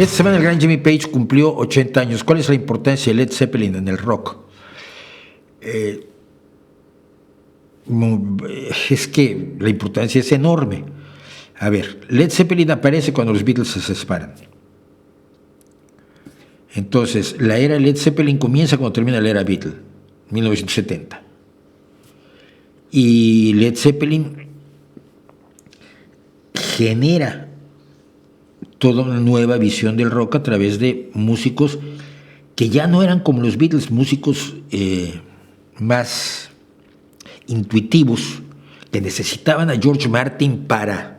Esta semana el gran Jimmy Page cumplió 80 años. ¿Cuál es la importancia de Led Zeppelin en el rock? Es que la importancia es enorme. A ver, Led Zeppelin aparece cuando los Beatles se separan. Entonces, la era Led Zeppelin comienza cuando termina la era Beatle, 1970. Y Led Zeppelin genera toda una nueva visión del rock a través de músicos que ya no eran como los Beatles, músicos más intuitivos, que necesitaban a George Martin para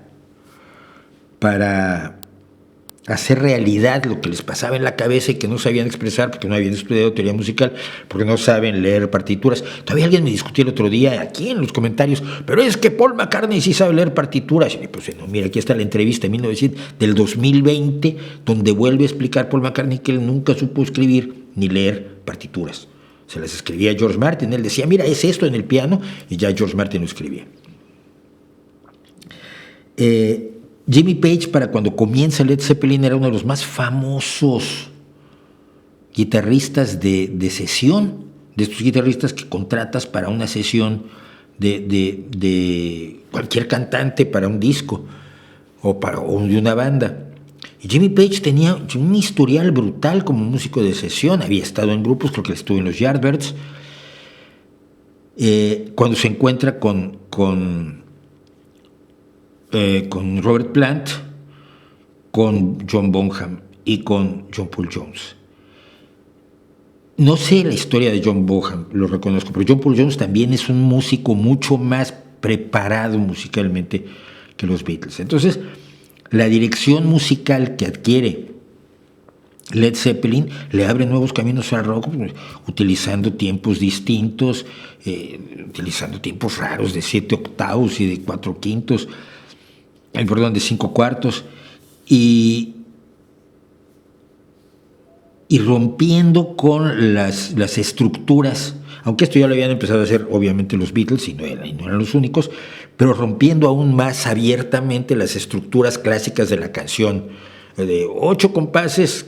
hacer realidad lo que les pasaba en la cabeza y que no sabían expresar porque no habían estudiado teoría musical, porque no saben leer partituras. Todavía alguien me discutió el otro día aquí en los comentarios, pero es que Paul McCartney sí sabe leer partituras. Y pues no, mira, aquí está la entrevista del 2020, donde vuelve a explicar Paul McCartney que él nunca supo escribir ni leer partituras. Se las escribía George Martin, él decía, mira, es esto en el piano, y ya George Martin lo escribía. Jimmy Page, para cuando comienza Led Zeppelin, era uno de los más famosos guitarristas de sesión, de estos guitarristas que contratas para una sesión de cualquier cantante para un disco o de una banda. Y Jimmy Page tenía un historial brutal como músico de sesión, había estado en grupos, creo que estuvo en los Yardbirds. Cuando se encuentra con Robert Plant, con John Bonham y con John Paul Jones. No sé la historia de John Bonham, lo reconozco, pero John Paul Jones también es un músico mucho más preparado musicalmente que los Beatles. Entonces, la dirección musical que adquiere Led Zeppelin le abre nuevos caminos al rock, utilizando tiempos distintos, utilizando tiempos raros de 7 octavos y de 4 quintos, de 5 cuartos, y rompiendo con las estructuras, aunque esto ya lo habían empezado a hacer obviamente los Beatles y no eran los únicos, pero rompiendo aún más abiertamente las estructuras clásicas de la canción, de 8 compases,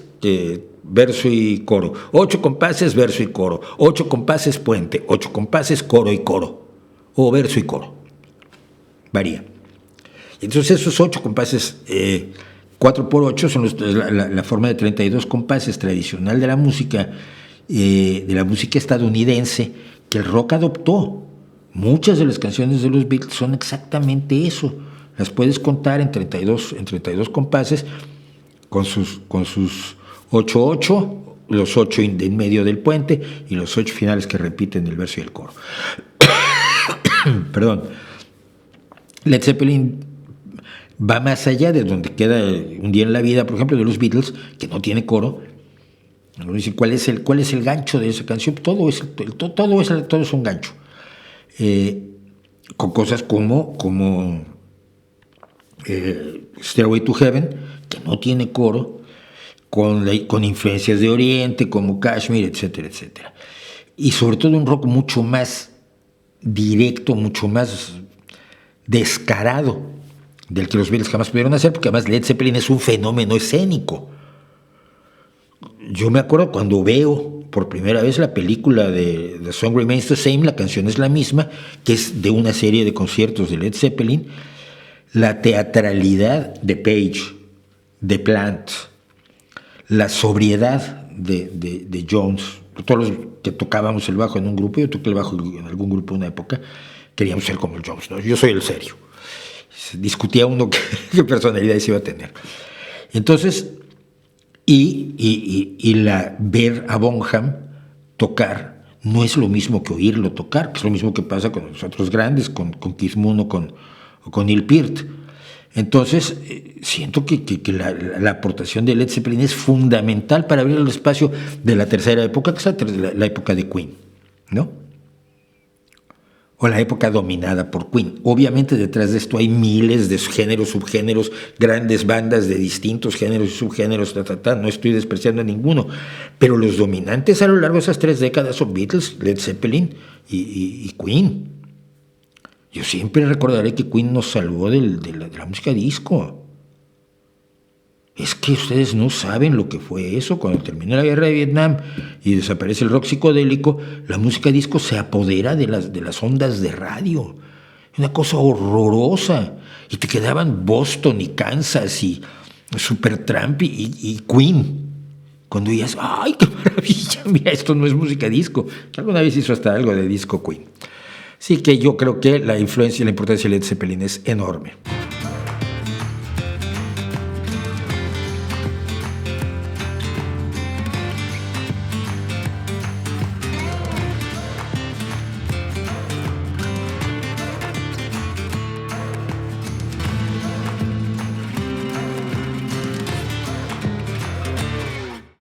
verso y coro, 8 compases, verso y coro, 8 compases, puente, 8 compases, coro y coro, o verso y coro, varía. Entonces esos 8 compases, 4x8, son la forma de 32 compases tradicional de la música estadounidense, que el rock adoptó. Muchas de las canciones de los Beatles son exactamente eso. Las puedes contar en 32 compases, con sus 8-8, los 8 en medio del puente y los 8 finales que repiten el verso y el coro. Perdón. Led Zeppelin va más allá de donde queda Un día en la vida, por ejemplo, de los Beatles, que no tiene coro. Dicen, ¿cuál es el gancho de esa canción? Todo es un gancho. Con cosas como Stairway to Heaven, que no tiene coro, con influencias de Oriente, como Kashmir, etcétera, etcétera. Y sobre todo un rock mucho más directo, mucho más descarado del que los Beatles jamás pudieron hacer, porque además Led Zeppelin es un fenómeno escénico. Yo me acuerdo cuando veo por primera vez la película de The Song Remains the Same, la canción es la misma, que es de una serie de conciertos de Led Zeppelin, la teatralidad de Page, de Plant, la sobriedad de Jones. Todos los que tocábamos el bajo en un grupo, yo toqué el bajo en algún grupo en una época, queríamos ser como el Jones, ¿no? Yo soy el serio. Discutía uno qué personalidades iba a tener. Entonces, ver a Bonham tocar no es lo mismo que oírlo tocar, que es lo mismo que pasa con los otros grandes, con Keith Moon o con Neil Peart. Entonces, siento que la aportación de Led Zeppelin es fundamental para abrir el espacio de la tercera época, que es la época de Queen, ¿no? O la época dominada por Queen. Obviamente detrás de esto hay miles de géneros, subgéneros, grandes bandas de distintos géneros y subgéneros, no estoy despreciando a ninguno, pero los dominantes a lo largo de esas 3 décadas son Beatles, Led Zeppelin y Queen. Yo siempre recordaré que Queen nos salvó de la música disco. es que ustedes no saben lo que fue eso. Cuando termina la guerra de Vietnam y desaparece el rock psicodélico, la música disco se apodera de las ondas de radio. Una cosa horrorosa. Y te quedaban Boston y Kansas y Supertramp y Queen. Cuando dices, ¡ay, qué maravilla! Mira, esto no es música disco. Alguna vez hizo hasta algo de disco Queen. Así que yo creo que la influencia y la importancia de Led Zeppelin es enorme.